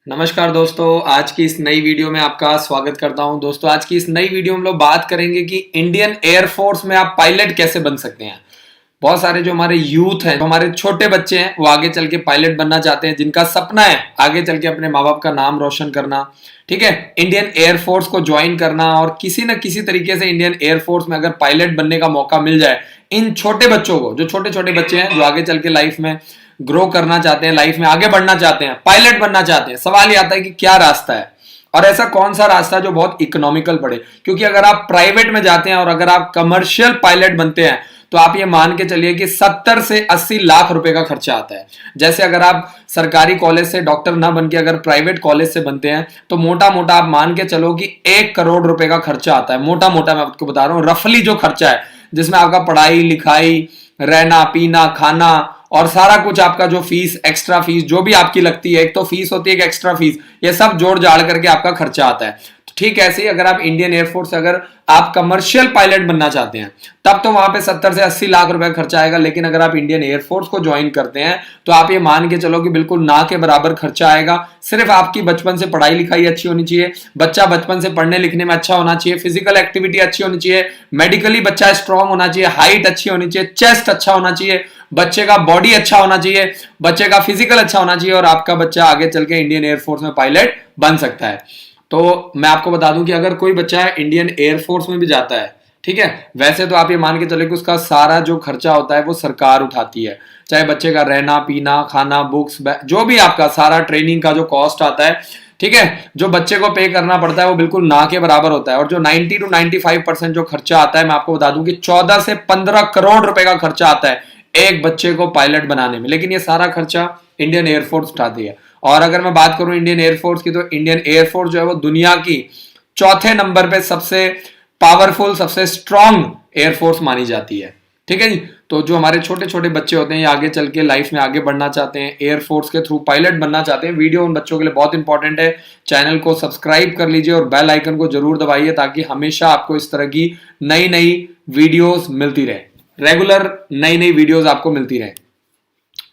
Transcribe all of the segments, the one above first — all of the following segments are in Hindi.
नमस्कार दोस्तों, आज की इस नई वीडियो में आपका स्वागत करता हूं। दोस्तों, आज की इस नई वीडियो में हम लोग बात करेंगे कि इंडियन एयरफोर्स में आप पायलट कैसे बन सकते हैं। बहुत सारे जो हमारे यूथ हैं, जो हमारे छोटे बच्चे हैं, वो आगे चल के पायलट बनना चाहते हैं, जिनका सपना है आगे चल के अपने माँ बाप का नाम रोशन करना। ठीक है, इंडियन एयरफोर्स को ज्वाइन करना और किसी न किसी तरीके से इंडियन एयरफोर्स में अगर पायलट बनने का मौका मिल जाए, इन छोटे बच्चों को, जो छोटे छोटे बच्चे हैं, जो आगे चल के लाइफ में ग्रो करना चाहते हैं, लाइफ में आगे बढ़ना चाहते हैं, पायलट बनना चाहते हैं, सवाल ये आता है कि क्या रास्ता है और ऐसा कौन सा रास्ता है जो बहुत इकोनॉमिकल पड़े। क्योंकि अगर आप प्राइवेट में जाते हैं और अगर आप कमर्शियल पायलट बनते हैं तो आप ये मान के चलिए कि 70 से 80 लाख रुपए का खर्चा आता है। जैसे अगर आप सरकारी कॉलेज से डॉक्टर ना बन के अगर प्राइवेट कॉलेज से बनते हैं तो मोटा मोटा आप मान के चलो कि 1 करोड़ रुपए का खर्चा आता है। मोटा मोटा मैं आपको बता रहा हूं, रफली जो खर्चा है, जिसमें आपका पढ़ाई लिखाई, रहना पीना खाना और सारा कुछ, आपका जो फीस, एक्स्ट्रा फीस जो भी आपकी लगती है, एक तो फीस होती है, एक एक्स्ट्रा फीस, ये सब जोड़ जाड़ करके आपका खर्चा आता है। तो ठीक ऐसे ही अगर आप इंडियन एयरफोर्स से अगर आप कमर्शियल पायलट बनना चाहते हैं तब तो वहां पे 70 से 80 लाख रुपए खर्चा आएगा। लेकिन अगर आप इंडियन एयरफोर्स को ज्वाइन करते हैं तो आप ये मान के चलो कि बिल्कुल ना के बराबर खर्चा आएगा। सिर्फ आपकी बचपन से पढ़ाई लिखाई अच्छी होनी चाहिए, बच्चा बचपन से पढ़ने लिखने में अच्छा होना चाहिए, फिजिकल एक्टिविटी अच्छी होनी चाहिए, मेडिकली बच्चा स्ट्रांग होना चाहिए, हाइट अच्छी होनी चाहिए, चेस्ट अच्छा होना चाहिए, बच्चे का बॉडी अच्छा होना चाहिए, बच्चे का फिजिकल अच्छा होना चाहिए और आपका बच्चा आगे चल के इंडियन एयरफोर्स में पायलट बन सकता है। तो मैं आपको बता दूं कि अगर कोई बच्चा इंडियन एयरफोर्स में भी जाता है, ठीक है, वैसे तो आप ये मान के चले कि उसका सारा जो खर्चा होता है वो सरकार उठाती है। चाहे बच्चे का रहना पीना खाना बुक्स जो भी आपका सारा ट्रेनिंग का जो कॉस्ट आता है, ठीक है, जो बच्चे को पे करना पड़ता है वो बिल्कुल ना के बराबर होता है। और जो 90 to 95% जो खर्चा आता है, मैं आपको बता दूं कि 14 से 15 करोड़ रुपए का खर्चा आता है एक बच्चे को पायलट बनाने में। लेकिन ये सारा खर्चा इंडियन एयरफोर्स उठाती है। और अगर मैं बात करूं इंडियन एयरफोर्स की, तो इंडियन एयरफोर्स जो है वो दुनिया की चौथे नंबर पे सबसे पावरफुल, सबसे स्ट्रांग एयरफोर्स मानी जाती है। ठीक है जी। तो जो हमारे छोटे छोटे बच्चे होते हैं, ये आगे चल के लाइफ में आगे बढ़ना चाहते हैं, एयरफोर्स के थ्रू पायलट बनना चाहते हैं, वीडियो उन बच्चों के लिए बहुत इंपॉर्टेंट है। चैनल को सब्सक्राइब कर लीजिए और बेल आइकन को जरूर दबाइए ताकि हमेशा आपको इस तरह की नई नई वीडियोस मिलती रहे, रेगुलर नई नई वीडियोस आपको मिलती रहे।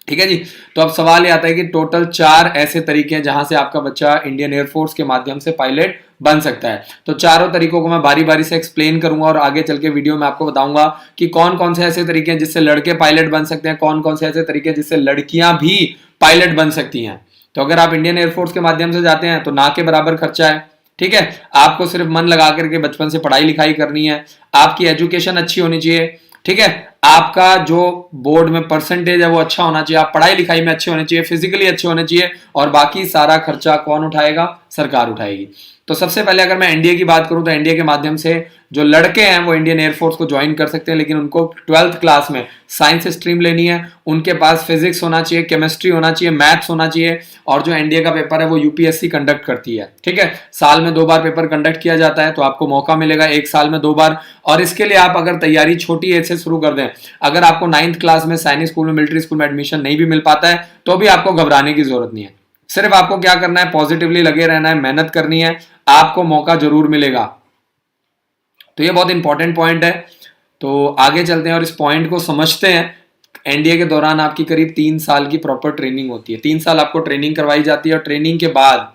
ठीक है जी। तो अब सवाल ये आता है कि टोटल 4 ऐसे तरीके हैं जहां से आपका बच्चा इंडियन एयरफोर्स के माध्यम से पायलट बन सकता है। तो चारों तरीकों को मैं बारी बारी से एक्सप्लेन करूंगा और आगे चल के वीडियो में आपको बताऊंगा कि कौन कौन से ऐसे तरीके हैं जिससे लड़के पायलट बन सकते हैं, कौन कौन से ऐसे तरीके हैं जिससे लड़कियां भी पायलट बन सकती हैं। तो अगर आप इंडियन एयरफोर्स के माध्यम से जाते हैं तो ना के बराबर खर्चा है। ठीक है, आपको सिर्फ मन लगा करके बचपन से पढ़ाई लिखाई करनी है, आपकी एजुकेशन अच्छी होनी चाहिए। ठीक है, आपका जो बोर्ड में परसेंटेज है वो अच्छा होना चाहिए, आप पढ़ाई लिखाई में अच्छे होने चाहिए, फिजिकली अच्छे होने चाहिए और बाकी सारा खर्चा कौन उठाएगा? सरकार उठाएगी। तो सबसे पहले अगर मैं एनडीए की बात करूं तो एनडीए के माध्यम से जो लड़के हैं वो इंडियन एयरफोर्स को ज्वाइन कर सकते हैं, लेकिन उनको 12th क्लास में साइंस स्ट्रीम लेनी है, उनके पास फिजिक्स होना चाहिए, केमिस्ट्री होना चाहिए, मैथ्स होना चाहिए। और जो एनडीए का पेपर है वो यूपीएससी कंडक्ट करती है। ठीक है, साल में 2 बार पेपर कंडक्ट किया जाता है, तो आपको मौका मिलेगा 1 साल में 2 बार। और इसके लिए आप अगर तैयारी छोटी एज से शुरू कर दें, अगर आपको 9th क्लास में सैनिक स्कूल में, मिलिट्री स्कूल में एडमिशन नहीं भी मिल पाता है तो भी आपको घबराने की जरूरत नहीं है। सिर्फ आपको क्या करना है? पॉजिटिवली लगे रहना है, मेहनत करनी है, आपको मौका जरूर मिलेगा। तो ये बहुत इंपॉर्टेंट पॉइंट है। तो आगे चलते हैं और इस पॉइंट को समझते हैं। एनडीए के दौरान आपकी करीब 3 साल की प्रॉपर ट्रेनिंग होती है। 3 साल आपको ट्रेनिंग करवाई जाती है और ट्रेनिंग के बाद,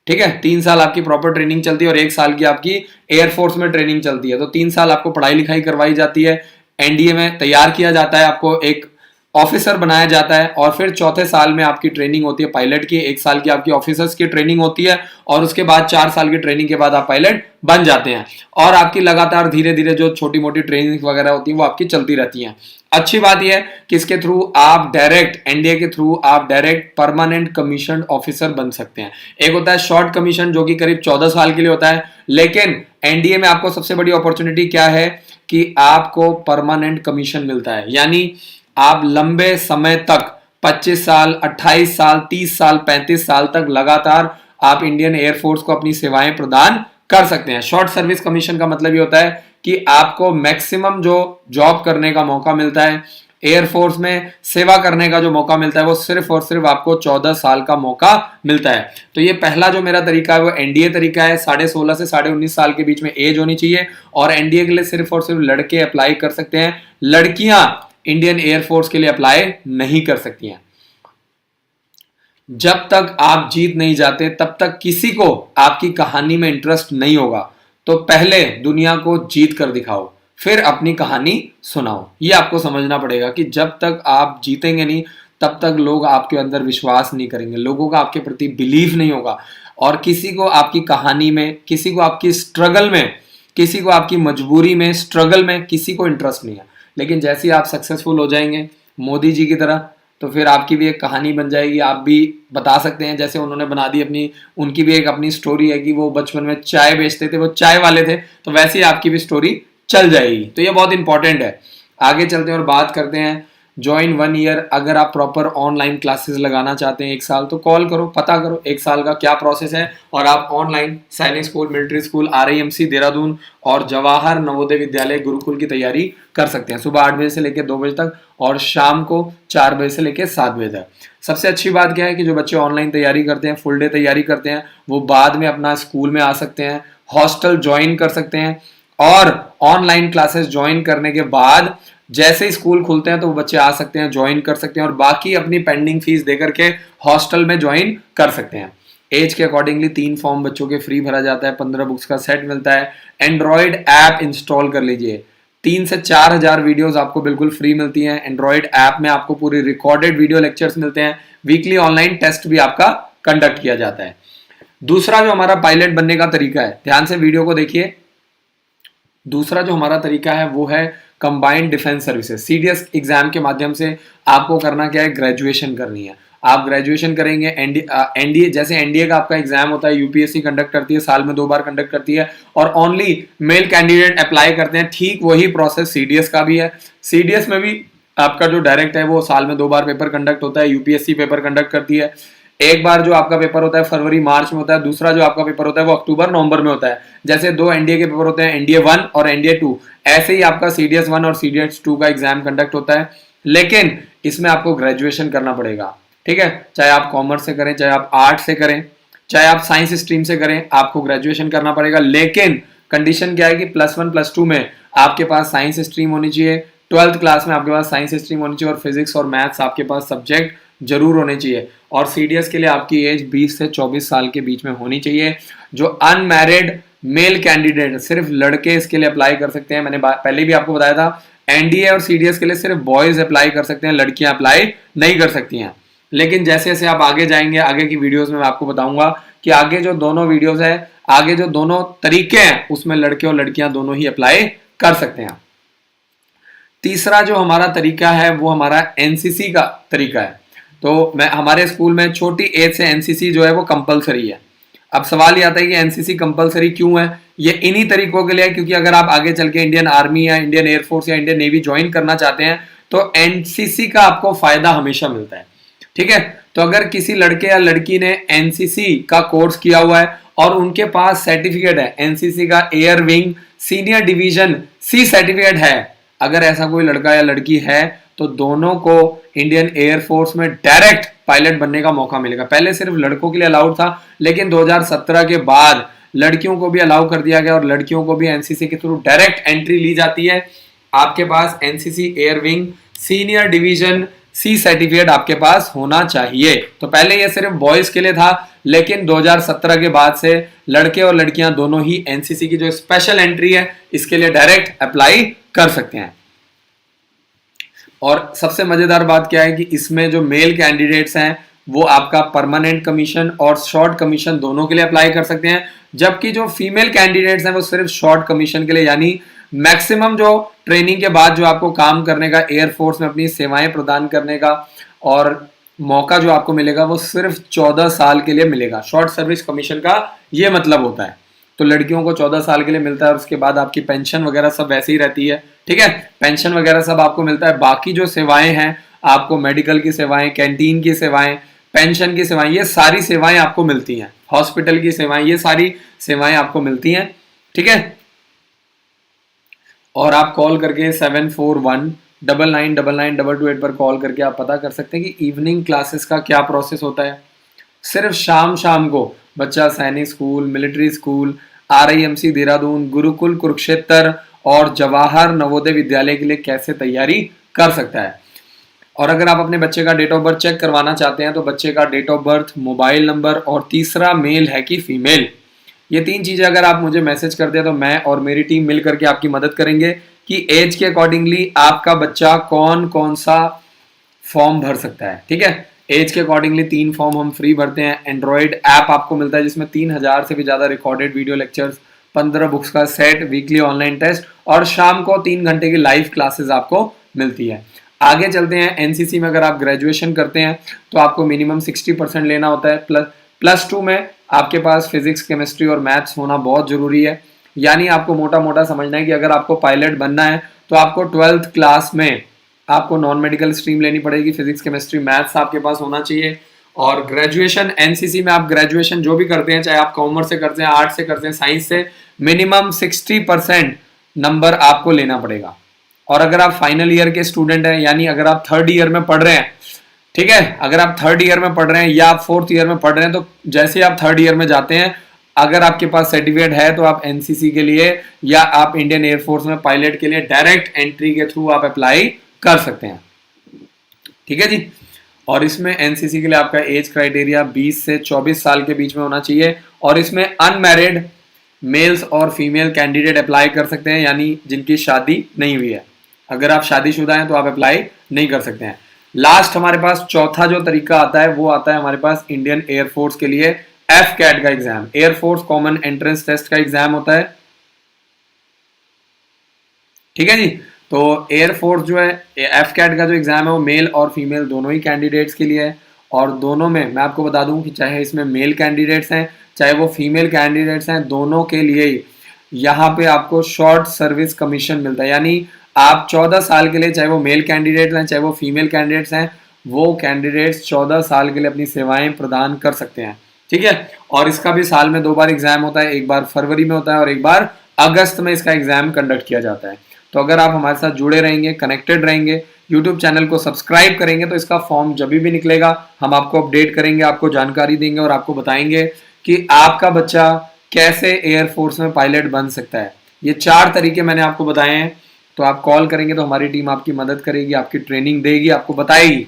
ठीक है, 3 साल आपकी प्रॉपर ट्रेनिंग चलती है और 1 साल की आपकी एयरफोर्स में ट्रेनिंग चलती है। तो 3 साल आपको पढ़ाई लिखाई करवाई जाती है, एनडीए में तैयार किया जाता है, आपको एक ऑफिसर बनाया जाता है और फिर चौथे साल में आपकी ट्रेनिंग होती है पायलट की। 1 साल की आपकी ऑफिसर्स की ट्रेनिंग होती है और उसके बाद 4 साल की ट्रेनिंग के बाद आप पायलट बन जाते हैं। और आपकी लगातार धीरे धीरे जो छोटी मोटी ट्रेनिंग वगैरह होती है वो आपकी चलती रहती है। अच्छी बात यह है कि इसके थ्रू आप डायरेक्ट, एनडीए के थ्रू आप डायरेक्ट परमानेंट कमीशन ऑफिसर बन सकते हैं। एक होता है शॉर्ट कमीशन जो कि करीब 14 साल के लिए होता है, लेकिन एनडीए में आपको सबसे बड़ी अपॉर्चुनिटी क्या है कि आपको परमानेंट कमीशन मिलता है। यानी आप लंबे समय तक 25 साल, 28 साल, 30 साल, 35 साल तक लगातार आप इंडियन एयरफोर्स को अपनी सेवाएं प्रदान कर सकते हैं। शॉर्ट सर्विस कमीशन का मतलब ये होता है कि आपको मैक्सिमम जो जॉब करने का मौका मिलता है, एयरफोर्स में सेवा करने का जो मौका मिलता है, वो सिर्फ और सिर्फ आपको 14 साल का मौका मिलता है। तो ये पहला जो मेरा तरीका है वो एनडीए तरीका है। 16.5 से 19.5 साल के बीच में एज होनी चाहिए और एनडीए के लिए सिर्फ और सिर्फ लड़के अप्लाई कर सकते हैं, लड़कियां इंडियन एयरफोर्स के लिए अप्लाई नहीं कर सकती हैं। जब तक आप जीत नहीं जाते तब तक किसी को आपकी कहानी में इंटरेस्ट नहीं होगा। तो पहले दुनिया को जीत कर दिखाओ, फिर अपनी कहानी सुनाओ। ये आपको समझना पड़ेगा कि जब तक आप जीतेंगे नहीं तब तक लोग आपके अंदर विश्वास नहीं करेंगे, लोगों का आपके प्रति बिलीफ नहीं होगा, और किसी को आपकी कहानी में, किसी को आपकी स्ट्रगल में, किसी को आपकी मजबूरी में, स्ट्रगल में किसी को इंटरेस्ट नहीं है। लेकिन जैसे ही आप सक्सेसफुल हो जाएंगे मोदी जी की तरह, तो फिर आपकी भी एक कहानी बन जाएगी, आप भी बता सकते हैं जैसे उन्होंने बना दी अपनी, उनकी भी एक अपनी स्टोरी है कि वो बचपन में चाय बेचते थे, वो चाय वाले थे, तो वैसे ही आपकी भी स्टोरी चल जाएगी। तो ये बहुत इंपॉर्टेंट है। आगे चलते हैं और बात करते हैं ज्वाइन 1 ईयर। अगर आप प्रॉपर ऑनलाइन क्लासेस लगाना चाहते हैं 1 साल, तो कॉल करो, पता करो 1 साल का क्या प्रोसेस है, और आप ऑनलाइन सैनिक school, military school, RIMC Dehradun और जवाहर नवोदय विद्यालय गुरुकुल की तैयारी कर सकते हैं। सुबह 8 बजे से लेकर 2 बजे तक और शाम को 4 बजे से लेकर 7 बजे तक। सबसे अच्छी बात क्या है कि जो बच्चे ऑनलाइन तैयारी करते हैं, फुल डे तैयारी करते हैं, वो बाद में अपना स्कूल में आ सकते हैं, हॉस्टल ज्वाइन कर सकते हैं, और ऑनलाइन क्लासेस ज्वाइन करने के बाद जैसे ही स्कूल खुलते हैं तो वो बच्चे आ सकते हैं, ज्वाइन कर सकते हैं, और बाकी अपनी पेंडिंग फीस देकर के हॉस्टल में ज्वाइन कर सकते हैं। एज के अकॉर्डिंगली 3 फॉर्म बच्चों के फ्री भरा जाता है, 15 बुक्स का सेट मिलता है। एंड्रॉइड ऐप इंस्टॉल कर लीजिए, 3 से 4 हजार वीडियोस आपको बिल्कुल फ्री मिलती हैं। एंड्रॉइड ऐप में आपको पूरी रिकॉर्डेड वीडियो लेक्चर्स मिलते हैं। वीकली ऑनलाइन टेस्ट भी आपका कंडक्ट किया जाता है। दूसरा जो हमारा पायलट बनने का तरीका है, ध्यान से वीडियो को देखिए। दूसरा जो हमारा तरीका है वो है combined defence services. CDS exam के माध्यम से आपको करना क्या है, ग्रेजुएशन करनी है। आप ग्रेजुएशन करेंगे, एनडीए जैसे एनडीए का आपका एग्जाम होता है, यूपीएससी कंडक्ट करती है, साल में 2 बार कंडक्ट करती है, और ओनली मेल कैंडिडेट अप्लाई करते हैं। ठीक वही प्रोसेस CDS का भी है। CDS में भी आपका जो डायरेक्ट है वो साल में 2 बार पेपर कंडक्ट होता है, यूपीएससी पेपर कंडक्ट करती है। एक बार जो आपका पेपर होता है फरवरी मार्च में होता है, दूसरा जो आपका पेपर होता है वो अक्टूबर नवंबर में होता है। जैसे 2 एनडीए के पेपर होते हैं, एनडीए 1 और एनडीए 2, ऐसे ही आपका CDS 1 और CDS 2 का एग्जाम कंडक्ट होता है। लेकिन इसमें आपको ग्रेजुएशन करना पड़ेगा, ठीक है। चाहे आप कॉमर्स से करें, चाहे आप आर्ट से करें, चाहे आप साइंस स्ट्रीम से करें, आपको ग्रेजुएशन करना पड़ेगा। लेकिन कंडीशन क्या है कि +1 +2 में आपके पास साइंस स्ट्रीम होनी चाहिए, 12th क्लास में आपके पास साइंस स्ट्रीम होनी चाहिए, और फिजिक्स और मैथ्स आपके पास सब्जेक्ट जरूर होने चाहिए। और CDS के लिए आपकी एज 20 से 24 साल के बीच में होनी चाहिए। जो अनमैरिड मेल कैंडिडेट, सिर्फ लड़के इसके लिए अप्लाई कर सकते हैं। मैंने पहले भी आपको बताया था, एनडीए और CDS के लिए सिर्फ बॉयज अप्लाई कर सकते हैं, लड़कियां अप्लाई नहीं कर सकती हैं। लेकिन जैसे जैसे आप आगे जाएंगे, आगे की वीडियोस में मैं आपको बताऊंगा कि आगे जो दोनों वीडियोस है, आगे जो दोनों तरीके हैं, उसमें लड़के और लड़कियां दोनों ही अप्लाई कर सकते हैं। तीसरा जो हमारा तरीका है वो हमारा NCC का तरीका है। तो मैं हमारे स्कूल में छोटी एज से NCC जो है वो कंपलसरी है। अब सवाल ये आता है कि NCC कंपलसरी क्यों है? ये इन्हीं तरीकों के लिए है क्योंकि अगर आप आगे चल के इंडियन आर्मी या इंडियन एयरफोर्स या इंडियन नेवी ज्वाइन करना चाहते हैं तो NCC का आपको फायदा हमेशा मिलता है, ठीक है। तो अगर किसी लड़के या लड़की ने NCC का कोर्स किया हुआ है और उनके पास सर्टिफिकेट है, NCC का air wing senior division C certificate है, अगर ऐसा कोई लड़का या लड़की है तो दोनों को इंडियन एयरफोर्स में डायरेक्ट पायलट बनने का मौका मिलेगा। पहले सिर्फ लड़कों के लिए अलाउड था, लेकिन 2017 के बाद लड़कियों को भी अलाउ कर दिया गया और लड़कियों को भी NCC के थ्रू डायरेक्ट एंट्री ली जाती है। आपके पास NCC air wing senior division C certificate आपके पास होना चाहिए। तो पहले ये सिर्फ बॉयज के लिए था, लेकिन 2017 के बाद से लड़के और लड़कियां दोनों ही NCC की जो स्पेशल एंट्री है इसके लिए डायरेक्ट अप्लाई कर सकते हैं। और सबसे मजेदार बात क्या है कि इसमें जो मेल कैंडिडेट्स हैं वो आपका परमानेंट कमीशन और शॉर्ट कमीशन दोनों के लिए अप्लाई कर सकते हैं, जबकि जो फीमेल कैंडिडेट्स हैं वो सिर्फ शॉर्ट कमीशन के लिए, यानी मैक्सिमम जो ट्रेनिंग के बाद जो आपको काम करने का, एयरफोर्स में अपनी सेवाएं प्रदान करने का और मौका जो आपको मिलेगा वो सिर्फ 14 साल के लिए मिलेगा। शॉर्ट सर्विस कमीशन का ये मतलब होता है। तो लड़कियों को 14 साल के लिए मिलता है और उसके बाद आपकी पेंशन वगैरह सब वैसे ही रहती है, ठीक है। पेंशन वगैरह सब आपको मिलता है। बाकी जो सेवाएं हैं, आपको मेडिकल की सेवाएं, कैंटीन की सेवाएं, पेंशन की सेवाएं, ये सारी सेवाएं आपको मिलती हैं। हॉस्पिटल की सेवाएं, ये सारी सेवाएं आपको मिलती हैं, ठीक है। और आप कॉल करके 7419999228 पर कॉल करके आप पता कर सकते हैं कि इवनिंग क्लासेस का क्या प्रोसेस होता है। सिर्फ शाम को बच्चा सैनिक school, military school, RIMC Dehradun, Gurukul Kurukshetra और जवाहर नवोदय विद्यालय के लिए कैसे तैयारी कर सकता है। और अगर आप अपने बच्चे का डेट ऑफ बर्थ चेक करवाना चाहते हैं तो बच्चे का date of birth, mobile number और तीसरा मेल है कि फीमेल, ये 3 चीजें अगर आप मुझे मैसेज कर दें तो मैं और मेरी टीम मिल करके आपकी मदद करेंगे कि एज के अकॉर्डिंगली आपका बच्चा कौन कौन सा फॉर्म भर सकता है। ठीक है, एज के अकॉर्डिंगली 3 फॉर्म हम फ्री भरते हैं। एंड्रॉइड ऐप आपको मिलता है जिसमें 3000 से भी ज्यादा रिकॉर्डेड वीडियो लेक्चर्स, 15 बुक्स का सेट, वीकली ऑनलाइन टेस्ट और शाम को 3 घंटे की लाइव क्लासेस आपको मिलती है। आगे चलते हैं, एनसीसी में अगर आप ग्रेजुएशन करते हैं तो आपको मिनिमम 60% लेना होता है। प्लस 2 में आपके पास फिजिक्स, केमिस्ट्री और मैथ्स होना बहुत जरूरी है। यानी आपको मोटा मोटा समझना है कि अगर आपको पायलट बनना है तो आपको 12th क्लास में आपको नॉन मेडिकल स्ट्रीम लेनी पड़ेगी, फिजिक्स, केमिस्ट्री, मैथ्स आपके पास होना चाहिए। और ग्रेजुएशन एनसीसी में आप ग्रेजुएशन जो भी करते हैं, चाहे आप कॉमर्स से करते हैं, आर्ट्स से करते हैं, साइंस से, मिनिमम 60% नंबर आपको लेना पड़ेगा। और अगर आप फाइनल ईयर के स्टूडेंट हैं, यानी अगर आप 3rd ईयर में पढ़ रहे हैं, ठीक है, अगर आप 3rd ईयर में पढ़ रहे हैं या आप 4th ईयर में पढ़ रहे हैं, तो जैसे आप 3rd ईयर में जाते हैं, अगर आपके पास सर्टिफिकेट है तो आप एनसीसी के लिए या आप इंडियन एयरफोर्स में पायलट के लिए डायरेक्ट एंट्री के थ्रू आप अप्लाई कर सकते हैं। ठीक है जी। और इसमें एनसीसी के लिए आपका एज क्राइटेरिया 20 से 24 साल के बीच में होना चाहिए और इसमें अनमैरिड मेल्स और फीमेल कैंडिडेट अप्लाई कर सकते हैं, यानी जिनकी शादी नहीं हुई है। अगर आप शादीशुदा हैं तो आप अप्लाई नहीं कर सकते हैं। लास्ट हमारे पास चौथा जो तरीका आता है वो आता है हमारे पास इंडियन एयरफोर्स के लिए एफ कैट का exam, air force common entrance test का एग्जाम होता है। ठीक है जी। तो एयरफोर्स जो है, एफ कैट का जो एग्जाम है वो मेल और फीमेल दोनों ही कैंडिडेट्स के लिए है। और दोनों में मैं आपको बता दूं कि चाहे इसमें मेल कैंडिडेट्स हैं चाहे वो फीमेल कैंडिडेट्स हैं, दोनों के लिए ही यहाँ पे आपको शॉर्ट सर्विस कमीशन मिलता है। यानी आप 14 साल के लिए, चाहे वो मेल कैंडिडेट्स हैं चाहे वो फीमेल कैंडिडेट्स हैं, वो कैंडिडेट्स 14 साल के लिए अपनी सेवाएं प्रदान कर सकते हैं। ठीक है। और इसका भी साल में 2 बार एग्जाम होता है, एक बार फरवरी में होता है और एक बार अगस्त में इसका एग्जाम कंडक्ट किया जाता है। तो अगर आप हमारे साथ जुड़े रहेंगे, कनेक्टेड रहेंगे, यूट्यूब चैनल को सब्सक्राइब करेंगे तो इसका फॉर्म जब भी निकलेगा हम आपको अपडेट करेंगे, आपको जानकारी देंगे और आपको बताएंगे कि आपका बच्चा कैसे एयरफोर्स में पायलट बन सकता है। ये 4 तरीके मैंने आपको बताए हैं। तो आप कॉल करेंगे तो हमारी टीम आपकी मदद करेगी, आपकी ट्रेनिंग देगी, आपको बताएगी।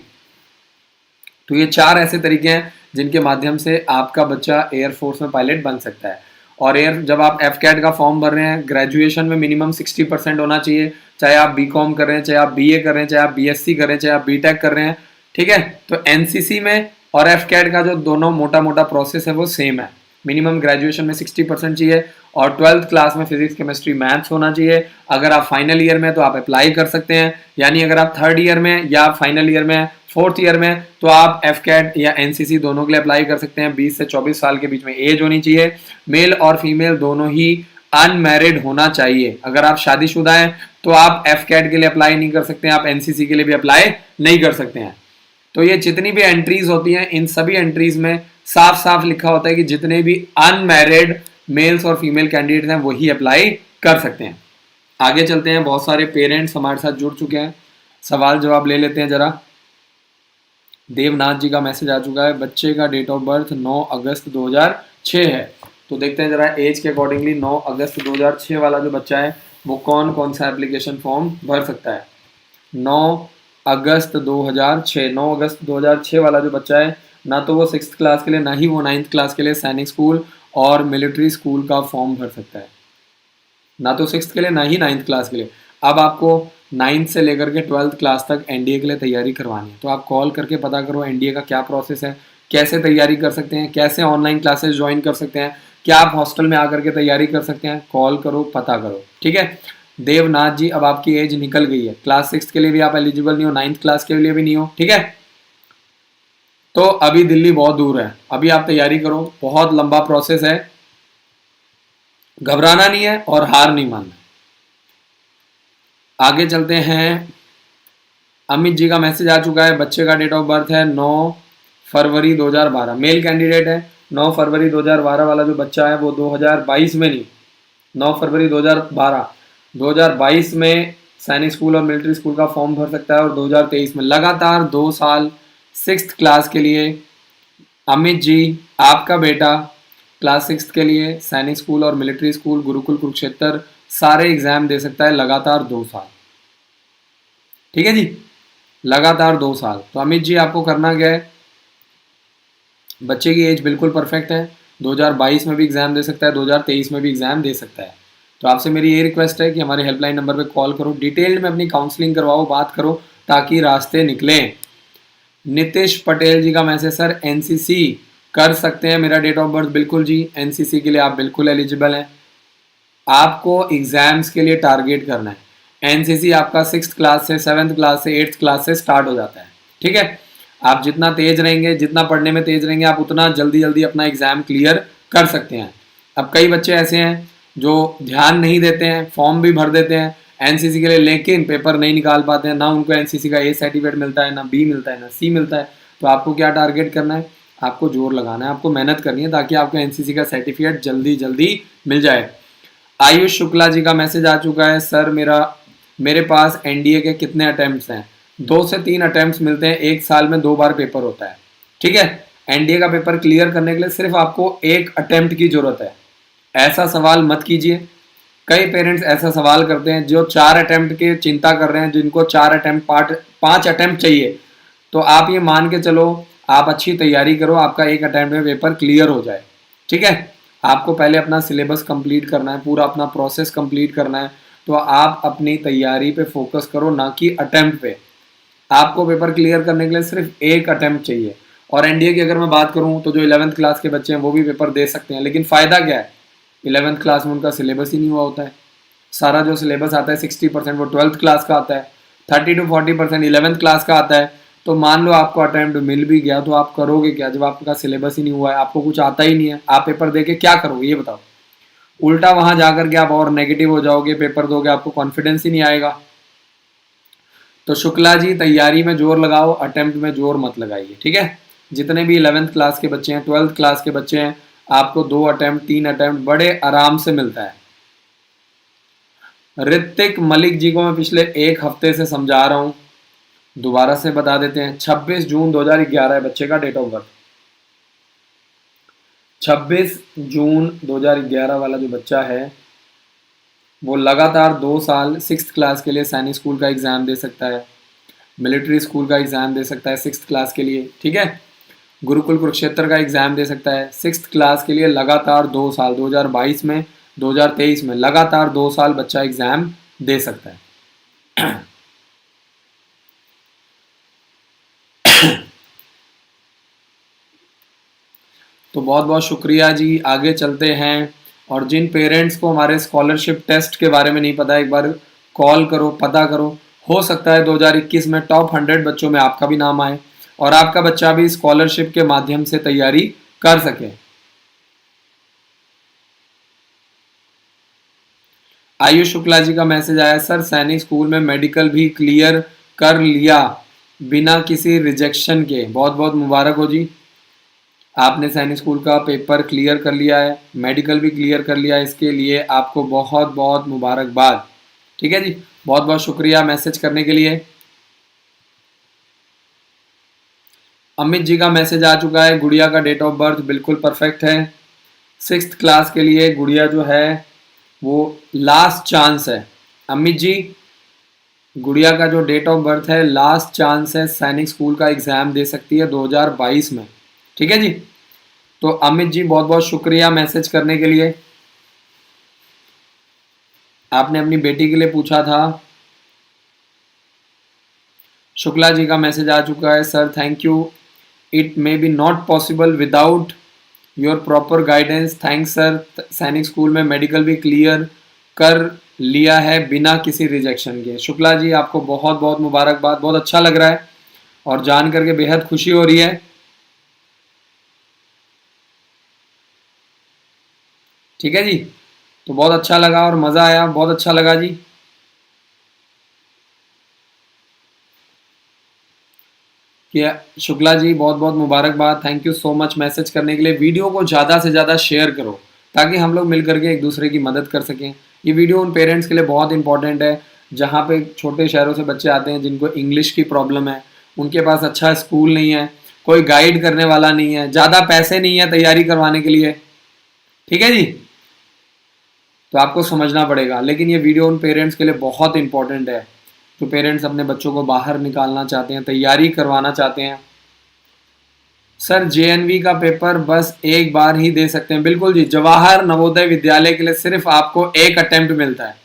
तो ये 4 ऐसे तरीके हैं जिनके माध्यम से आपका बच्चा एयरफोर्स में पायलट बन सकता है। और जब आप एफ कैट का फॉर्म भर रहे हैं, ग्रेजुएशन में मिनिमम 60% होना चाहिए, चाहे आप बीकॉम कर रहे हैं, चाहे आप बीए कर रहे हैं, चाहे आप बीएससी कर रहे हैं, चाहे आप बीटेक कर रहे हैं। ठीक है। तो एनसीसी में और एफ कैट का जो दोनों मोटा मोटा प्रोसेस है वो सेम है। मिनिमम ग्रेजुएशन में 60% चाहिए और 12th क्लास में फिजिक्स, केमिस्ट्री, मैथ्स होना चाहिए। अगर आप फाइनल ईयर में तो आप अप्लाई कर सकते हैं, यानी अगर आप 3rd ईयर में या फाइनल ईयर में, 4th ईयर में, तो आप एफ कैट या एनसीसी दोनों के लिए अप्लाई कर सकते हैं। 20 से 24 साल के बीच में एज होनी चाहिए। मेल और फीमेल दोनों ही अनमैरिड होना चाहिए। अगर आप शादीशुदा हैं तो आप एफ कैट के लिए अप्लाई नहीं कर सकते हैं, आप एनसीसी के लिए भी अप्लाई नहीं कर सकते हैं। तो ये जितनी भी एंट्रीज होती हैं, इन सभी एंट्रीज में साफ साफ लिखा होता है कि जितने भी अनमैरिड मेल्स और फीमेल कैंडिडेट हैं वही अप्लाई कर सकते हैं। आगे चलते हैं, बहुत सारे पेरेंट्स हमारे साथ जुड़ चुके हैं, सवाल जवाब ले लेते हैं जरा। देवनाथ जी का मैसेज आ चुका है, बच्चे का डेट ऑफ बर्थ 9 अगस्त 2006 है। तो देखते हैं जरा एज के अकॉर्डिंगली 9 अगस्त 2006 वाला जो बच्चा है वो कौन कौन सा एप्लीकेशन फॉर्म भर सकता है। 9 अगस्त 2006, 9 अगस्त 2006 वाला जो बच्चा है, ना तो वो 6th क्लास के लिए, ना ही वो 9th क्लास के लिए सैनिक स्कूल और मिलिट्री स्कूल का फॉर्म भर सकता है। ना तो 6th के लिए, ना ही 9th क्लास के लिए। अब आपको 9th से लेकर के 12th क्लास तक एनडीए के लिए तैयारी करवानी है, तो आप कॉल करके पता करो एनडीए का क्या प्रोसेस है, कैसे तैयारी कर सकते हैं, कैसे ऑनलाइन क्लासेस ज्वाइन कर सकते हैं, क्या आप हॉस्टल में आकर के तैयारी कर सकते हैं। कॉल करो, पता करो। ठीक है। देवनाथ जी, अब आपकी एज निकल गई है, क्लास 6 के लिए भी आप एलिजिबल नहीं हो, 9th क्लास के लिए भी नहीं हो। ठीक है। तो अभी दिल्ली बहुत दूर है, अभी आप तैयारी करो, बहुत लंबा प्रोसेस है, घबराना नहीं है और हार नहीं मानना। आगे चलते हैं, अमित जी का मैसेज आ चुका है, बच्चे का डेट ऑफ बर्थ है 9 फरवरी 2012, मेल कैंडिडेट है। 9 फरवरी 2012 वाला जो बच्चा है वो 2022 में नहीं, 9 फरवरी 2012, 2022 में सैनिक स्कूल और मिलिट्री स्कूल का फॉर्म भर सकता है और 2023 में लगातार 2 साल 6th क्लास के लिए। अमित जी, आपका बेटा क्लास 6th के लिए सैनिक स्कूल और मिलिट्री स्कूल, गुरुकुल कुरुक्षेत्र सारे एग्जाम दे सकता है लगातार 2 साल। ठीक है जी, लगातार 2 साल। तो अमित जी आपको करना क्या है, बच्चे की एज बिल्कुल परफेक्ट है, 2022 में भी एग्जाम दे सकता है, 2023 में भी एग्जाम दे सकता है। तो आपसे मेरी ये रिक्वेस्ट है कि हमारे हेल्पलाइन नंबर पे कॉल करो, डिटेल्ड में अपनी काउंसलिंग करवाओ, बात करो, ताकि रास्ते निकलें। नितिश पटेल जी का मैसेज, सर एनसीसी कर सकते हैं, मेरा डेट ऑफ बर्थ, बिल्कुल जी, एनसीसी के लिए आप बिल्कुल एलिजिबल हैं। आपको एग्जाम्स के लिए टारगेट करना है। एनसीसी आपका 6th क्लास से, 7th क्लास से, 8th क्लास से स्टार्ट हो जाता है, ठीक है। आप जितना तेज रहेंगे, जितना पढ़ने में तेज रहेंगे, आप उतना जल्दी जल्दी अपना एग्जाम क्लियर कर सकते हैं। अब कई बच्चे ऐसे हैं जो ध्यान नहीं देते हैं, फॉर्म भी भर देते हैं एनसीसी के लिए, लेकिन पेपर नहीं निकाल पाते हैं, ना उनको एनसीसी का ए सर्टिफिकेट मिलता है, ना बी मिलता है, ना सी मिलता है। तो आपको क्या टारगेट करना है, आपको जोर लगाना है, आपको मेहनत करनी है, ताकि आपको एनसीसी का सर्टिफिकेट जल्दी जल्दी मिल जाए। आयुष शुक्ला जी का मैसेज आ चुका है, सर मेरे पास एनडीए के कितने अटेम्प्ट्स हैं। 2 से 3 अटेम्प्ट्स मिलते हैं, 1 साल में 2 बार पेपर होता है, ठीक है। एनडीए का पेपर क्लियर करने के लिए सिर्फ आपको 1 अटेम्प्ट की जरूरत है। ऐसा सवाल मत कीजिए। कई पेरेंट्स ऐसा सवाल करते हैं जो 4 अटेम्प्ट की चिंता कर रहे हैं, जिनको 4 अटेम्प्ट 5 अटेम्प्ट चाहिए। तो आप ये मान के चलो, आप अच्छी तैयारी करो, आपका 1 अटेम्प्ट में पेपर क्लियर हो जाए, ठीक है। आपको पहले अपना सिलेबस कंप्लीट करना है, पूरा अपना प्रोसेस कंप्लीट करना है। तो आप अपनी तैयारी पे फोकस करो, ना कि अटेम्प्ट पे। आपको पेपर क्लियर करने के लिए सिर्फ 1 अटेम्प्ट चाहिए। और एनडीए की अगर मैं बात करूं तो जो 11th क्लास के बच्चे हैं वो भी पेपर दे सकते हैं, लेकिन फ़ायदा क्या है, 11th क्लास में उनका सिलेबस ही नहीं हुआ होता है। सारा जो सिलेबस आता है 60% वो 12th क्लास का आता है, 30 to 40% 11th क्लास का आता है। तो मान लो आपको अटेम्प्ट मिल भी गया, तो आप करोगे क्या जब आपका सिलेबस ही नहीं हुआ है, आपको कुछ आता ही नहीं है, आप पेपर दे के क्या करोगे ये बताओ। उल्टा वहां जाकर के आप और नेगेटिव हो जाओगे, पेपर दोगे, आपको कॉन्फिडेंस ही नहीं आएगा। तो शुक्ला जी तैयारी में जोर लगाओ, अटेम्प्ट में जोर मत लगाइए, ठीक है। जितने भी 11th क्लास के बच्चे हैं, 12th क्लास के बच्चे हैं, आपको 2 अटेम्प्ट 3 अटेम्प्ट बड़े आराम से मिलता है। ऋतिक मलिक जी को मैं पिछले 1 हफ्ते से समझा रहा हूं, दोबारा से बता देते हैं। 26 जून 2011 है बच्चे का डेट ऑफ बर्थ। 26 जून 2011 वाला जो बच्चा है वो लगातार 2 साल 6th क्लास के लिए सैनिक स्कूल का एग्जाम दे सकता है, मिलिट्री स्कूल का एग्जाम दे सकता है 6th क्लास के लिए, ठीक है। गुरुकुल कुरुक्षेत्र का एग्जाम दे सकता है 6th क्लास के लिए, लगातार 2 साल, 2022 में 2023 में लगातार 2 साल बच्चा एग्जाम दे सकता है। तो बहुत बहुत शुक्रिया जी, आगे चलते हैं। और जिन पेरेंट्स को हमारे स्कॉलरशिप टेस्ट के बारे में नहीं पता, एक बार कॉल करो, पता करो। हो सकता है 2021 में टॉप 100 बच्चों में आपका भी नाम आए और आपका बच्चा भी स्कॉलरशिप के माध्यम से तैयारी कर सके। आयुष शुक्ला जी का मैसेज आया, सर सैनिक स्कूल में मेडिकल भी क्लियर कर लिया बिना किसी रिजेक्शन के। बहुत बहुत मुबारक हो जी, आपने सैनिक स्कूल का पेपर क्लियर कर लिया है, मेडिकल भी क्लियर कर लिया है, इसके लिए आपको बहुत बहुत मुबारकबाद, ठीक है जी। बहुत बहुत शुक्रिया मैसेज करने के लिए। अमित जी का मैसेज आ चुका है, गुड़िया का डेट ऑफ बर्थ बिल्कुल परफेक्ट है। 6th क्लास के लिए गुड़िया जो है वो लास्ट चांस है। अमित जी, गुड़िया का जो डेट ऑफ बर्थ है लास्ट चांस है, सैनिक स्कूल का एग्जाम दे सकती है 2022 में, ठीक है जी। तो अमित जी बहुत बहुत शुक्रिया मैसेज करने के लिए। आपने अपनी बेटी के लिए पूछा था। शुक्ला जी का मैसेज आ चुका है, sir thank you, it may be not possible without your proper guidance, thanks sir. सैनिक स्कूल में मेडिकल भी क्लियर कर लिया है बिना किसी रिजेक्शन के। शुक्ला जी आपको बहुत बहुत मुबारकबाद, बहुत अच्छा लग रहा है और जान करके बेहद खुशी हो रही है, ठीक है जी। तो बहुत अच्छा लगा और मज़ा आया, बहुत अच्छा लगा जी। कि शुक्ला जी बहुत बहुत मुबारकबाद, thank you so much message करने के लिए। वीडियो को ज़्यादा से ज़्यादा शेयर करो ताकि हम लोग मिल करके एक दूसरे की मदद कर सकें। ये वीडियो उन पेरेंट्स के लिए बहुत इंपॉर्टेंट है जहाँ पे छोटे शहरों से बच्चे आते हैं जिनको इंग्लिश की प्रॉब्लम है, उनके पास अच्छा स्कूल नहीं है, कोई गाइड करने वाला नहीं है, ज़्यादा पैसे नहीं है तैयारी करवाने के लिए, ठीक है जी। तो आपको समझना पड़ेगा, लेकिन ये वीडियो उन पेरेंट्स के लिए बहुत इंपॉर्टेंट है तो पेरेंट्स अपने बच्चों को बाहर निकालना चाहते हैं, तैयारी करवाना चाहते हैं। सर जेएनवी का पेपर बस एक बार ही दे सकते हैं। बिल्कुल जी, जवाहर नवोदय विद्यालय के लिए सिर्फ आपको एक अटेम्प्ट मिलता है।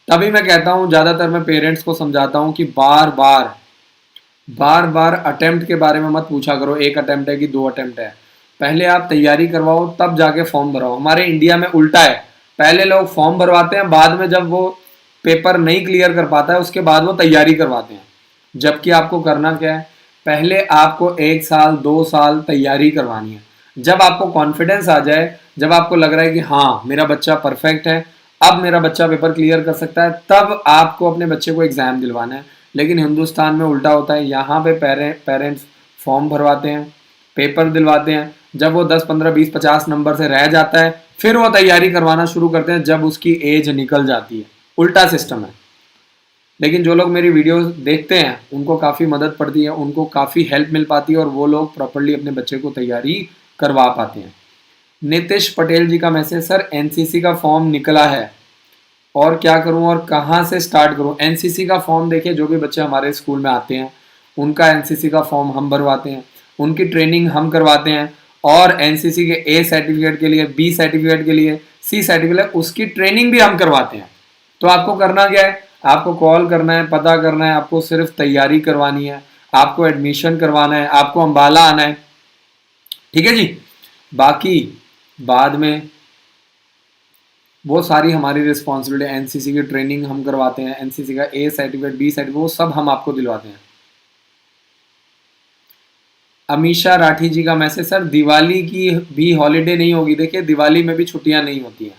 तभी मैं कहता हूँ, ज़्यादातर मैं पेरेंट्स को समझाता हूँ कि बार बार अटेम्प्ट के बारे में मत पूछा करो, एक अटेम्प्ट है कि 2 अटेम्प्ट है। पहले आप तैयारी करवाओ, तब जाके फॉर्म भरवाओ। हमारे इंडिया में उल्टा है, पहले लोग फॉर्म भरवाते हैं, बाद में जब वो पेपर नहीं क्लियर कर पाता है उसके बाद वो तैयारी करवाते हैं। जबकि आपको करना क्या है, पहले आपको 1 साल 2 साल तैयारी करवानी है। जब आपको कॉन्फिडेंस आ जाए, जब आपको लग रहा है कि हाँ मेरा बच्चा परफेक्ट है, अब मेरा बच्चा पेपर क्लियर कर सकता है, तब आपको अपने बच्चे को एग्जाम दिलवाना है। लेकिन हिंदुस्तान में उल्टा होता है, यहाँ पे पेरेंट्स फॉर्म भरवाते हैं, पेपर दिलवाते हैं, जब वो 10 15 20 50 नंबर से रह जाता है फिर वो तैयारी करवाना शुरू करते हैं जब उसकी एज निकल जाती है। उल्टा सिस्टम है। लेकिन जो लोग मेरी वीडियोस देखते हैं उनको काफ़ी मदद पड़ती है, उनको काफ़ी हेल्प मिल पाती है और वो लोग प्रॉपरली अपने बच्चे को तैयारी करवा पाते हैं। नितिश पटेल जी का मैसेज, सर एनसीसी का फॉर्म निकला है और क्या करूं और कहां से स्टार्ट करूं। एनसीसी का फॉर्म देखिए, जो भी बच्चे हमारे स्कूल में आते हैं उनका एनसीसी का फॉर्म हम भरवाते हैं, उनकी ट्रेनिंग हम करवाते हैं, और एनसीसी के ए सर्टिफिकेट के लिए, बी सर्टिफिकेट के लिए, सी सर्टिफिकेट, उसकी ट्रेनिंग भी हम करवाते हैं। तो आपको करना क्या है, आपको कॉल करना है, पता करना है, आपको सिर्फ तैयारी करवानी है, आपको एडमिशन करवाना है, आपको अम्बाला आना है। ठीक है जी। बाकी बाद में वो सारी हमारी रिस्पॉन्सिबिलिटी, एनसीसी की ट्रेनिंग हम करवाते हैं, एनसीसी का ए सर्टिफिकेट, बी सर्टिफिकेट, वो सब हम आपको दिलवाते हैं। अमीशा राठी जी का मैसेज, सर दिवाली की भी हॉलीडे नहीं होगी। देखिए दिवाली में भी छुट्टियां नहीं होती हैं,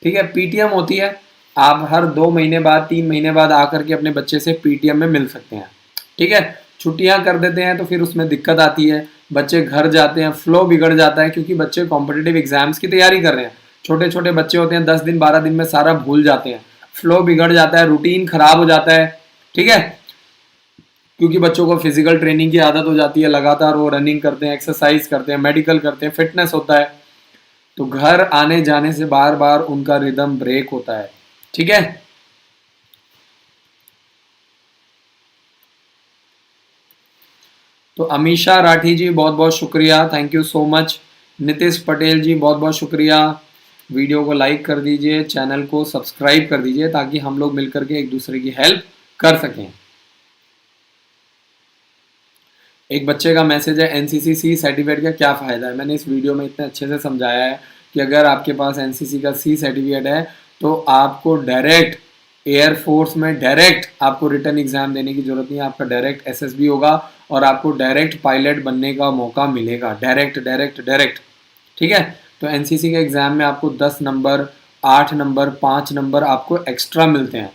ठीक है, पीटीएम होती है। आप हर 2 महीने बाद 3 महीने बाद आकर के अपने बच्चे से पीटीएम में मिल सकते हैं। ठीक है, छुट्टियां कर देते हैं तो फिर उसमें दिक्कत आती है, बच्चे घर जाते हैं, फ्लो बिगड़ जाता है, क्योंकि बच्चे कॉम्पिटिटिव एग्जाम्स की तैयारी कर रहे हैं। छोटे छोटे बच्चे होते हैं, 10 दिन 12 दिन में सारा भूल जाते हैं, फ्लो बिगड़ जाता है, रूटीन खराब हो जाता है। ठीक है, क्योंकि बच्चों को फिजिकल ट्रेनिंग की आदत हो जाती है, लगातार वो रनिंग करते हैं, एक्सरसाइज करते हैं, मेडिकल करते हैं, फिटनेस होता है, तो घर आने जाने से बार बार उनका रिदम ब्रेक होता है। ठीक है, तो अमीशा राठी जी बहुत बहुत शुक्रिया, thank you so much. Nitish Patel ji बहुत बहुत शुक्रिया। वीडियो को लाइक कर दीजिए, चैनल को सब्सक्राइब कर दीजिए, ताकि हम लोग मिलकर के एक दूसरे की हेल्प कर सकें। एक बच्चे का मैसेज है, एनसीसी सी सर्टिफिकेट का क्या फ़ायदा है। मैंने इस वीडियो में इतने अच्छे से समझाया है कि अगर आपके पास एनसीसी का सी सर्टिफिकेट है तो आपको डायरेक्ट एयरफोर्स में डायरेक्ट आपको रिटर्न एग्जाम देने की जरूरत नहीं है, आपका डायरेक्ट एसएसबी होगा और आपको डायरेक्ट पायलट बनने का मौका मिलेगा, डायरेक्ट डायरेक्ट डायरेक्ट। ठीक है, तो एनसीसी के एग्ज़ाम में आपको 10 नंबर, 8 नंबर, 5 नंबर आपको एक्स्ट्रा मिलते हैं।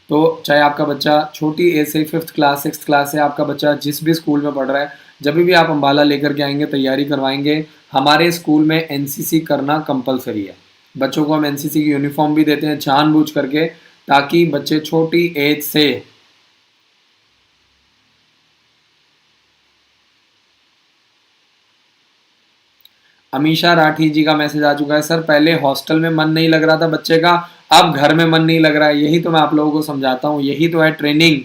तो चाहे आपका बच्चा छोटी एज से 5th क्लास 6th क्लास से आपका बच्चा जिस भी स्कूल में पढ़ रहा है, जब भी आप अम्बाला लेकर के आएंगे, तैयारी करवाएंगे, हमारे स्कूल में एनसीसी करना कंपलसरी है। बच्चों को हम एनसीसी की यूनिफॉर्म भी देते हैं जानबूझ करके, ताकि बच्चे छोटी एज से अमीशा राठी जी का मैसेज आ चुका है, सर पहले हॉस्टल में मन नहीं लग रहा था बच्चे का, अब घर में मन नहीं लग रहा है। यही तो मैं आप लोगों को समझाता हूँ, यही तो है ट्रेनिंग,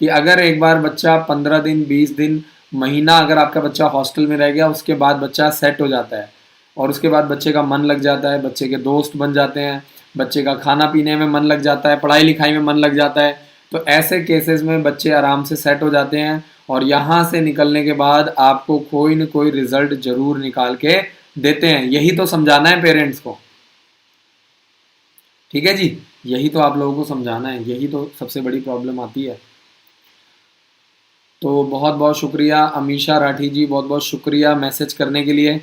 कि अगर एक बार बच्चा 15 दिन 20 दिन महीना अगर आपका बच्चा हॉस्टल में रह गया, उसके बाद बच्चा सेट हो जाता है और उसके बाद बच्चे का मन लग जाता है, बच्चे के दोस्त बन जाते हैं, बच्चे का खाना पीने में मन लग जाता है, पढ़ाई लिखाई में मन लग जाता है। तो ऐसे केसेस में बच्चे आराम से सेट हो जाते हैं और यहाँ से निकलने के बाद आपको कोई न कोई रिजल्ट जरूर निकाल के देते हैं। यही तो समझाना है पेरेंट्स को। ठीक है जी, यही तो आप लोगों को समझाना है, यही तो सबसे बड़ी प्रॉब्लम आती है। तो बहुत बहुत शुक्रिया अमीशा राठी जी, बहुत बहुत शुक्रिया मैसेज करने के लिए।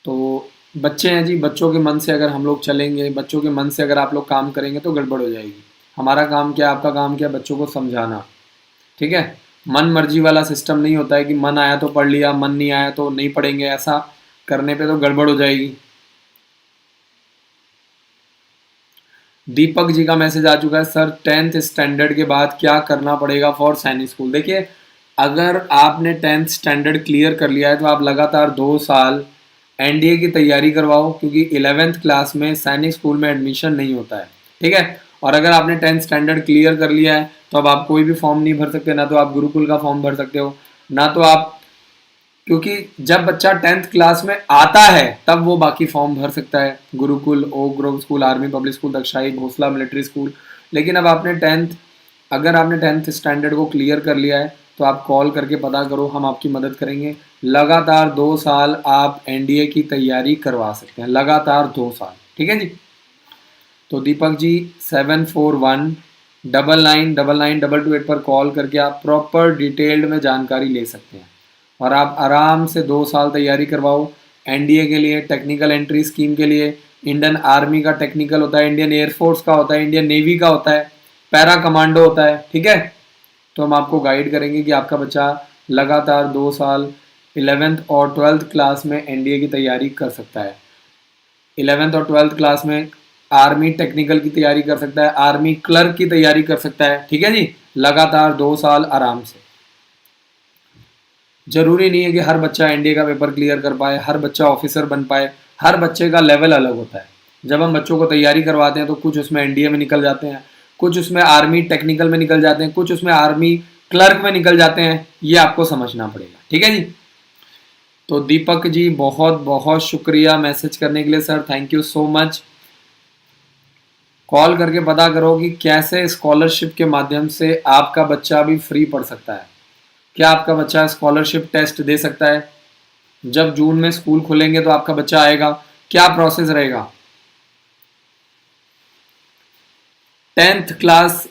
तो बच्चे हैं जी, बच्चों के मन से अगर हम लोग चलेंगे, बच्चों के मन से अगर आप लोग काम करेंगे तो गड़बड़ हो जाएगी। हमारा काम क्या, आपका काम क्या, बच्चों को समझाना। ठीक है, मन मर्जी वाला सिस्टम नहीं होता है कि मन आया तो पढ़ लिया, मन नहीं आया तो नहीं पढ़ेंगे, ऐसा करने पे तो गड़बड़ हो जाएगी। दीपक जी का मैसेज आ चुका है, सर 10th स्टैंडर्ड के बाद क्या करना पड़ेगा फॉर सैनिक स्कूल। देखिए, अगर आपने 10th स्टैंडर्ड क्लियर कर लिया है तो आप लगातार 2 साल एनडीए की तैयारी करवाओ, क्योंकि 11th क्लास में सैनिक स्कूल में एडमिशन नहीं होता है। ठीक है, और अगर आपने 10th स्टैंडर्ड क्लियर कर लिया है तो अब आप कोई भी फॉर्म नहीं भर सकते, ना तो आप गुरुकुल का फॉर्म भर सकते हो, ना तो आप, क्योंकि जब बच्चा 10th क्लास में आता है तब वो बाकी फॉर्म भर सकता है, Gurukul, Oak Grove School, Army Public School, दक्षाई, भोसला मिलिट्री स्कूल। लेकिन अब आपने 10th, अगर आपने 10th स्टैंडर्ड को क्लियर कर लिया है तो आप कॉल करके पता करो, हम आपकी मदद करेंगे। लगातार 2 साल आप एनडीए की तैयारी करवा सकते हैं, लगातार 2 साल, ठीक है जी। तो दीपक जी 7419999228 पर कॉल करके आप प्रॉपर डिटेल्ड में जानकारी ले सकते हैं और आप आराम से 2 साल तैयारी करवाओ एनडीए के लिए, टेक्निकल एंट्री स्कीम के लिए। इंडियन आर्मी का टेक्निकल होता है, इंडियन एयरफोर्स का होता है, इंडियन नेवी का होता है, पैरा कमांडो होता है, ठीक है। तो हम आपको गाइड करेंगे कि आपका बच्चा लगातार 2 साल 11th और 12th क्लास में एनडीए की तैयारी कर सकता है। 11th और 12th क्लास में आर्मी टेक्निकल की तैयारी कर सकता है, आर्मी क्लर्क की तैयारी कर सकता है, ठीक है जी। लगातार 2 साल आराम से। जरूरी नहीं है कि हर बच्चा एनडीए का पेपर क्लियर कर पाए, हर बच्चा ऑफिसर बन पाए, हर बच्चे का लेवल अलग होता है। जब हम बच्चों को तैयारी करवाते हैं तो कुछ उसमें एनडीए में निकल जाते हैं, कुछ उसमें आर्मी टेक्निकल में निकल जाते हैं, कुछ उसमें आर्मी क्लर्क में निकल जाते हैं, ये आपको समझना पड़ेगा, ठीक है जी। तो दीपक जी बहुत बहुत शुक्रिया मैसेज करने के लिए sir, thank you so much. Call करके पता करो कि कैसे स्कॉलरशिप के माध्यम से आपका बच्चा भी फ्री पढ़ सकता है। क्या आपका बच्चा स्कॉलरशिप टेस्ट दे सकता है? जब जून में स्कूल खुलेंगे तो आपका बच्चा आएगा, क्या प्रोसेस रहेगा? 10th क्लास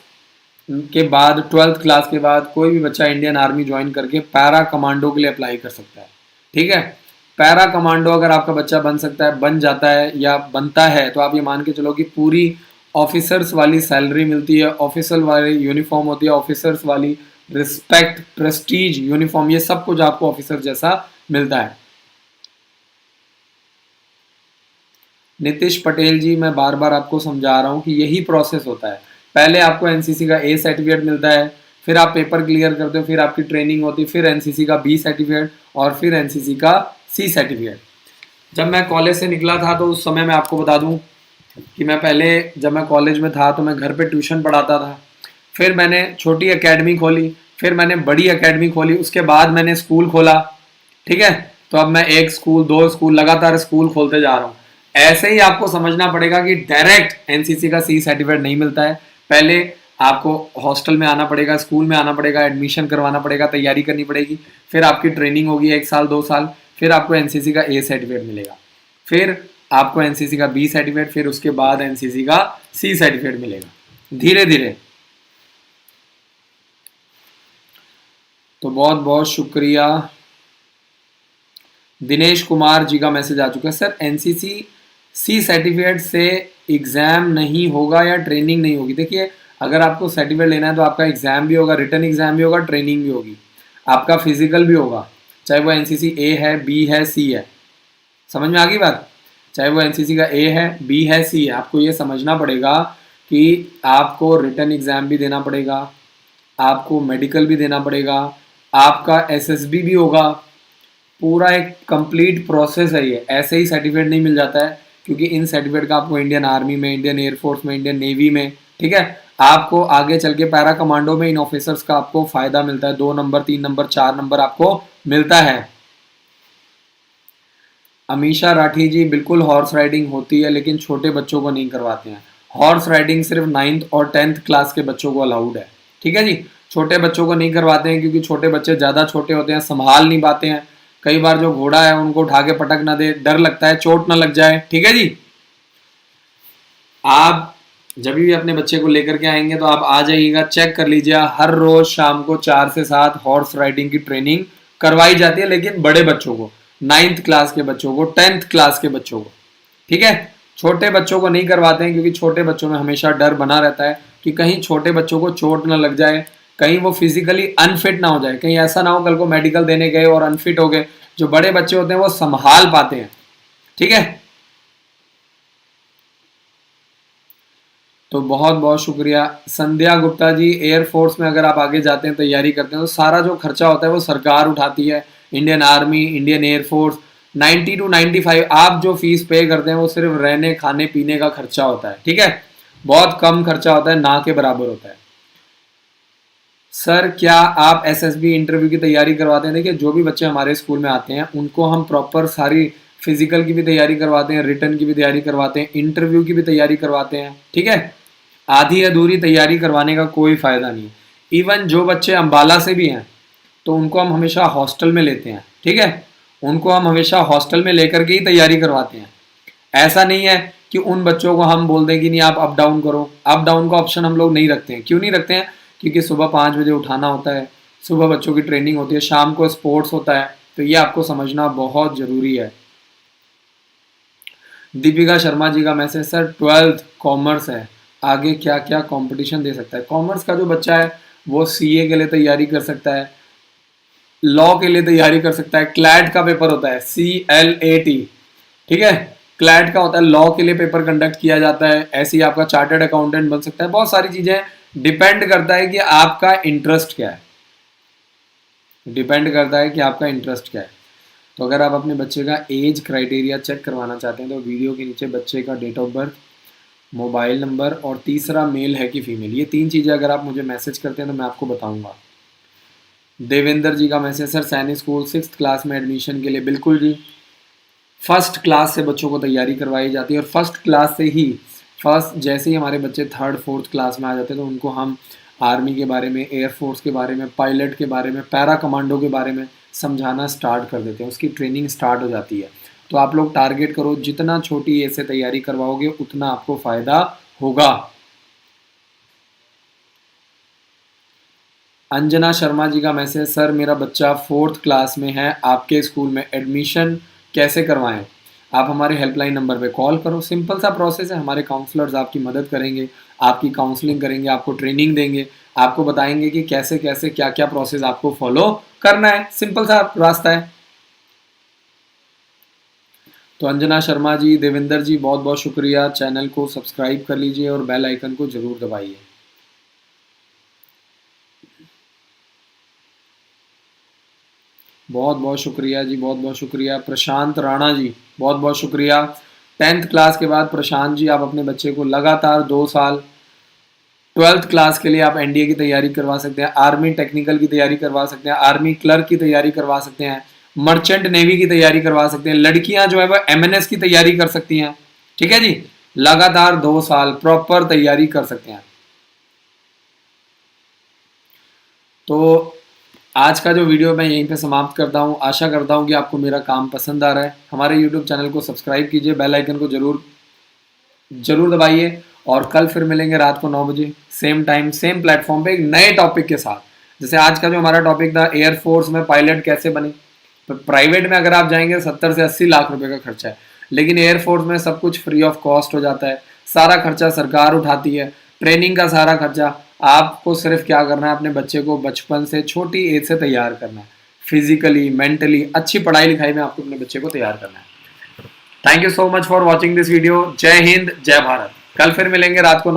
के बाद, 12th क्लास के बाद कोई भी बच्चा इंडियन आर्मी ज्वाइन करके पैरा कमांडो के लिए अप्लाई कर सकता है, ठीक है। पैरा कमांडो अगर आपका बच्चा बन सकता है, बन जाता है या बनता है, तो आप ये मान के चलो कि पूरी ऑफिसर्स वाली सैलरी मिलती है, ऑफिसर वाली यूनिफॉर्म होती है, ऑफिसर्स वाली रिस्पेक्ट, प्रेस्टीज, यूनिफॉर्म, ये सब कुछ आपको ऑफिसर जैसा मिलता है। नितिश पटेल जी मैं बार बार आपको समझा रहा हूँ कि यही प्रोसेस होता है। पहले आपको एनसीसी का ए सर्टिफिकेट मिलता है, फिर आप पेपर क्लियर करते हो, फिर आपकी ट्रेनिंग होती है, फिर एनसीसी का बी सर्टिफिकेट और फिर एनसीसी का सी सर्टिफिकेट। जब मैं कॉलेज से निकला था तो उस समय मैं आपको बता दूं कि मैं पहले, जब मैं कॉलेज में था तो मैं घर पे ट्यूशन पढ़ाता था, फिर मैंने छोटी एकेडमी खोली, फिर मैंने बड़ी एकेडमी खोली, उसके बाद मैंने स्कूल खोला, ठीक है। तो अब मैं 1 स्कूल, 2 स्कूल, लगातार स्कूल खोलते जा रहा हूँ। ऐसे ही आपको समझना पड़ेगा कि डायरेक्ट एनसीसी का सी सर्टिफिकेट नहीं मिलता है। पहले आपको हॉस्टल में आना पड़ेगा, स्कूल में आना पड़ेगा, एडमिशन करवाना पड़ेगा, तैयारी करनी पड़ेगी, फिर आपकी ट्रेनिंग होगी 1 साल 2 साल, फिर आपको एनसीसी का ए सर्टिफिकेट मिलेगा, फिर आपको एनसीसी का बी सर्टिफिकेट, फिर उसके बाद एनसीसी का सी सर्टिफिकेट मिलेगा, धीरे धीरे। तो बहुत बहुत शुक्रिया। दिनेश कुमार जी का मैसेज आ चुका है, सर एनसीसी सी सर्टिफिकेट से एग्जाम नहीं होगा या ट्रेनिंग नहीं होगी? देखिए, अगर आपको सर्टिफिकेट लेना है तो आपका एग्जाम भी होगा, रिटन एग्जाम भी होगा, ट्रेनिंग भी होगी, आपका फिजिकल भी होगा, चाहे वो एनसीसी ए है, बी है, सी है। समझ में आ गई बात? चाहे वो एनसीसी का ए है, बी है, सी है, आपको ये समझना पड़ेगा कि आपको रिटन एग्जाम भी देना पड़ेगा, आपको मेडिकल भी देना पड़ेगा, आपका एसएसबी भी होगा, पूरा एक कंप्लीट प्रोसेस है ये। ऐसे ही सर्टिफिकेट नहीं मिल जाता है, क्योंकि इन सर्टिफिकेट का आपको इंडियन आर्मी में, इंडियन एयरफोर्स में, इंडियन नेवी में, ठीक है, आपको आगे चल के पैरा कमांडो में इन ऑफिसर्स का आपको फायदा मिलता है, 2 नंबर, 3 नंबर, 4 नंबर आपको मिलता है। अमीशा राठी जी, बिल्कुल हॉर्स राइडिंग होती है, लेकिन छोटे बच्चों को नहीं करवाते हैं। हॉर्स राइडिंग सिर्फ 9th और 10th क्लास के बच्चों को अलाउड है, ठीक है जी। छोटे बच्चों को नहीं करवाते हैं क्योंकि छोटे बच्चे ज़्यादा छोटे होते हैं, संभाल नहीं पाते हैं। कई बार जो घोड़ा है उनको उठा के पटक ना दे, डर लगता है चोट ना लग जाए, ठीक है जी। आप जब भी अपने बच्चे को लेकर के आएंगे तो आप आ जाइएगा, चेक कर लीजिए, हर रोज शाम को 4 से 7 हॉर्स राइडिंग की ट्रेनिंग करवाई जाती है, लेकिन बड़े बच्चों को, 9th क्लास के बच्चों को, 10th क्लास के बच्चों को, ठीक है। छोटे बच्चों को नहीं करवाते हैं क्योंकि छोटे बच्चों में हमेशा डर बना रहता है कि कहीं छोटे बच्चों को चोट ना लग जाए, कहीं वो फिजिकली अनफिट ना हो जाए, कहीं ऐसा ना हो कल को मेडिकल देने गए और अनफिट हो गए। जो बड़े बच्चे होते हैं वो संभाल पाते हैं, ठीक है। तो बहुत बहुत शुक्रिया। संध्या गुप्ता जी, एयरफोर्स में अगर आप आगे जाते हैं, तैयारी करते हैं, तो सारा जो खर्चा होता है वो सरकार उठाती है। Indian army, Indian air force, 90 to 95 आप जो फीस पे करते हैं वो सिर्फ रहने खाने पीने का खर्चा होता है, ठीक है। बहुत कम खर्चा होता है, ना के बराबर होता है। सर क्या आप एसएसबी इंटरव्यू की तैयारी करवाते हैं? देखिए जो भी बच्चे हमारे स्कूल में आते हैं उनको हम प्रॉपर सारी फिजिकल की भी तैयारी करवाते हैं, रिटर्न की भी तैयारी करवाते हैं, इंटरव्यू की भी तैयारी करवाते हैं, ठीक है। आधी अधूरी तैयारी करवाने का कोई फायदा नहीं। इवन जो बच्चे अंबाला से भी हैं तो उनको हम हमेशा हॉस्टल में लेते हैं, ठीक है। उनको हम हमेशा हॉस्टल में लेकर के ही तैयारी करवाते हैं। ऐसा नहीं है कि उन बच्चों को हम बोल दें कि नहीं आप अप डाउन करो। अप डाउन का ऑप्शन हम लोग नहीं रखते हैं। क्यों नहीं रखते हैं? क्योंकि सुबह 5 बजे उठाना होता है, सुबह बच्चों की ट्रेनिंग होती है, शाम को स्पोर्ट्स होता है, तो ये आपको समझना बहुत ज़रूरी है। दीपिका शर्मा जी का मैसेज, सर 12th कॉमर्स है, आगे क्या क्या कंपटीशन दे सकता है? कॉमर्स का जो बच्चा है वो सीए के लिए तैयारी कर सकता है, लॉ के लिए तैयारी कर सकता है, क्लैट का पेपर होता है CLAT, ठीक है, क्लैट का होता है, लॉ के लिए पेपर कंडक्ट किया जाता है, ऐसे ही आपका चार्टर्ड अकाउंटेंट बन सकता है। बहुत सारी चीजें डिपेंड करता है कि आपका इंटरेस्ट क्या है, डिपेंड करता है कि आपका इंटरेस्ट क्या है। तो अगर आप अपने बच्चे का एज क्राइटेरिया चेक करवाना चाहते हैं तो वीडियो के नीचे बच्चे का date of birth, mobile number और तीसरा मेल है कि फीमेल, ये 3 चीज़ें अगर आप मुझे मैसेज करते हैं तो मैं आपको बताऊंगा। देवेंद्र जी का मैसेज, सर सैनिक स्कूल 6th क्लास में एडमिशन के लिए, बिल्कुल जी, फर्स्ट क्लास से बच्चों को तैयारी करवाई जाती है और फर्स्ट क्लास से ही जैसे ही हमारे बच्चे 3rd 4th क्लास में आ जाते हैं तो उनको हम आर्मी के बारे में, एयरफोर्स के बारे में, पायलट के बारे में, पैरा कमांडो के बारे में समझाना स्टार्ट कर देते हैं, उसकी ट्रेनिंग स्टार्ट हो जाती है। तो आप लोग टारगेट करो, जितना छोटी एज से तैयारी करवाओगे उतना आपको फ़ायदा होगा। अंजना शर्मा जी का मैसेज, सर मेरा बच्चा 4th क्लास में है, आपके स्कूल में एडमिशन कैसे करवाएं? आप हमारे हेल्पलाइन नंबर पे कॉल करो, सिंपल सा प्रोसेस है, हमारे काउंसलर्स आपकी मदद करेंगे, आपकी काउंसलिंग करेंगे, आपको ट्रेनिंग देंगे, आपको बताएंगे कि कैसे कैसे क्या क्या प्रोसेस आपको फॉलो करना है, सिंपल सा रास्ता है। तो अंजना शर्मा जी, देवेंद्र जी, बहुत बहुत शुक्रिया। चैनल को सब्सक्राइब कर लीजिए और बेल आइकन को जरूर दबाइए। बहुत बहुत शुक्रिया जी, बहुत बहुत शुक्रिया। प्रशांत राणा जी, बहुत बहुत शुक्रिया। 10th क्लास के बाद प्रशांत जी आप अपने बच्चे को लगातार 2 साल 12th क्लास के लिए आप एनडीए की तैयारी करवा सकते हैं, आर्मी टेक्निकल की तैयारी करवा सकते हैं, आर्मी क्लर्क की तैयारी करवा सकते हैं, मर्चेंट नेवी की तैयारी करवा सकते हैं, लड़कियां जो है वह एमएनएस की तैयारी कर सकती हैं, ठीक है जी। लगातार 2 साल प्रॉपर तैयारी कर सकते हैं। तो आज का जो वीडियो मैं यहीं पे समाप्त करता हूँ। आशा करता हूँ कि आपको मेरा काम पसंद आ रहा है। हमारे यूट्यूब चैनल को सब्सक्राइब कीजिए, बेल आइकन को जरूर दबाइए और कल फिर मिलेंगे रात को 9 बजे सेम टाइम सेम प्लेटफॉर्म पे एक नए टॉपिक के साथ। जैसे आज का जो हमारा टॉपिक था, एयरफोर्स में पायलट कैसे बने। तो प्राइवेट में अगर आप जाएंगे 70 से 80 लाख रुपए का खर्चा है, लेकिन एयरफोर्स में सब कुछ फ्री ऑफ कॉस्ट हो जाता है, सारा खर्चा सरकार उठाती है, ट्रेनिंग का सारा खर्चा। आपको सिर्फ क्या करना है, अपने बच्चे को बचपन से छोटी एज से तैयार करना है, फिजिकली मेंटली अच्छी पढ़ाई लिखाई में आपको अपने बच्चे को तैयार करना है। Thank you so much for watching this video. जय हिंद, जय भारत। कल फिर मिलेंगे रात को 9